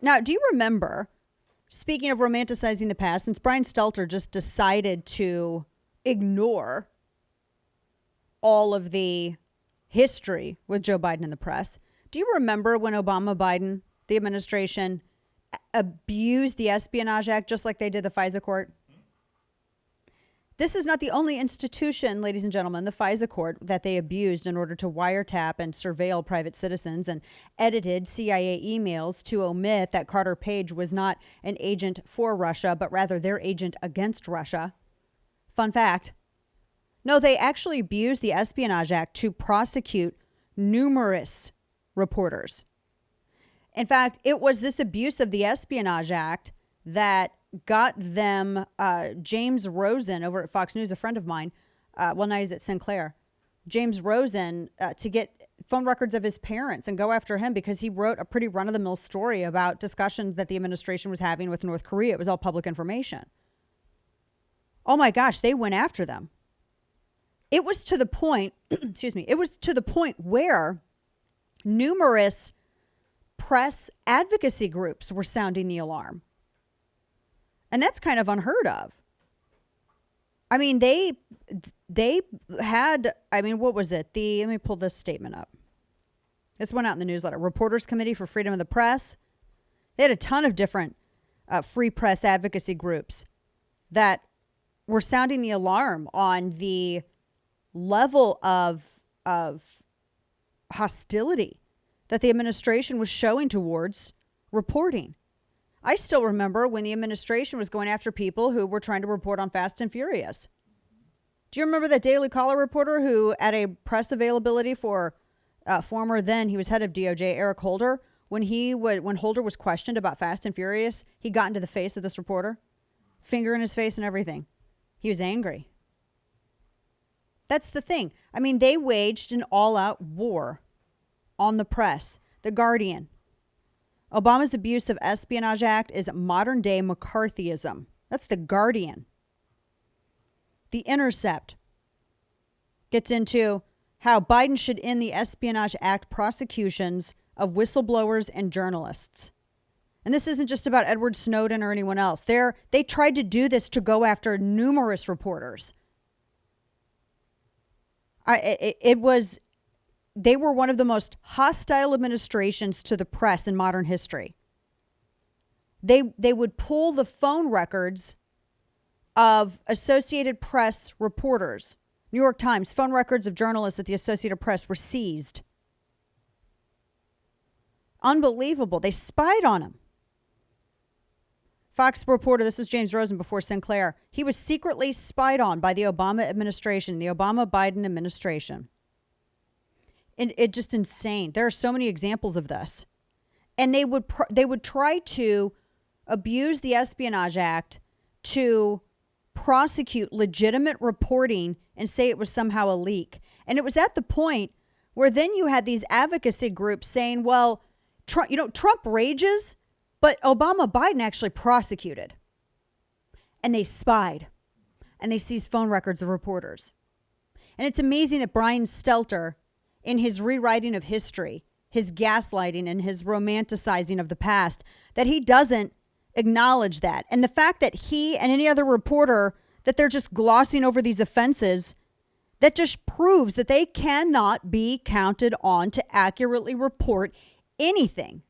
Now, do you remember, speaking of romanticizing the past, since Brian Stelter just decided to ignore all of the history with Joe Biden in the press, do you remember when Obama-Biden, the administration, abused the Espionage Act just like they did the FISA court? This is not the only institution, ladies and gentlemen, the FISA court, that they abused in order to wiretap and surveil private citizens and edited CIA emails to omit that Carter Page was not an agent for Russia, but rather their agent against Russia. Fun fact. No, they actually abused the Espionage Act to prosecute numerous reporters. In fact, it was this abuse of the Espionage Act that got them James Rosen over at Fox News, a friend of mine. Well, now he's at Sinclair. James Rosen to get phone records of his parents and go after him because he wrote a pretty run-of-the-mill story about discussions that the administration was having with North Korea. It was all public information. Oh my gosh, they went after them. It was to the point, it was to the point where numerous press advocacy groups were sounding the alarm. And that's kind of unheard of. I mean, they had, what was it? Let me pull this statement up. This went out in the newsletter. Reporters Committee for Freedom of the Press. They had a ton of different free press advocacy groups that were sounding the alarm on the level of hostility that the administration was showing towards reporting. I still remember when the administration was going after people who were trying to report on Fast and Furious. Do you remember that Daily Caller reporter who, at a press availability for he was head of DOJ, Eric Holder, when Holder was questioned about Fast and Furious, he got into the face of this reporter, finger in his face and everything. He was angry. That's the thing. I mean, they waged an all-out war on the press. The Guardian. Obama's abuse of Espionage Act is modern-day McCarthyism. That's The Guardian. The Intercept gets into how Biden should end the Espionage Act prosecutions of whistleblowers and journalists. And this isn't just about Edward Snowden or anyone else. They tried to do this to go after numerous reporters. They were one of the most hostile administrations to the press in modern history. They would pull the phone records of Associated Press reporters. New York Times, phone records of journalists at the Associated Press were seized. Unbelievable. They spied on him. Fox reporter, this was James Rosen before Sinclair. He was secretly spied on by the Obama administration, the Obama-Biden administration. And it's just insane. There are so many examples of this. And they would try to abuse the Espionage Act to prosecute legitimate reporting and say it was somehow a leak. And it was at the point where then you had these advocacy groups saying, well, Trump rages, but Obama-Biden actually prosecuted. And they spied. And they seized phone records of reporters. And it's amazing that Brian Stelter, in his rewriting of history, his gaslighting and his romanticizing of the past, that he doesn't acknowledge that. And the fact that he and any other reporter, that they're just glossing over these offenses, that just proves that they cannot be counted on to accurately report anything.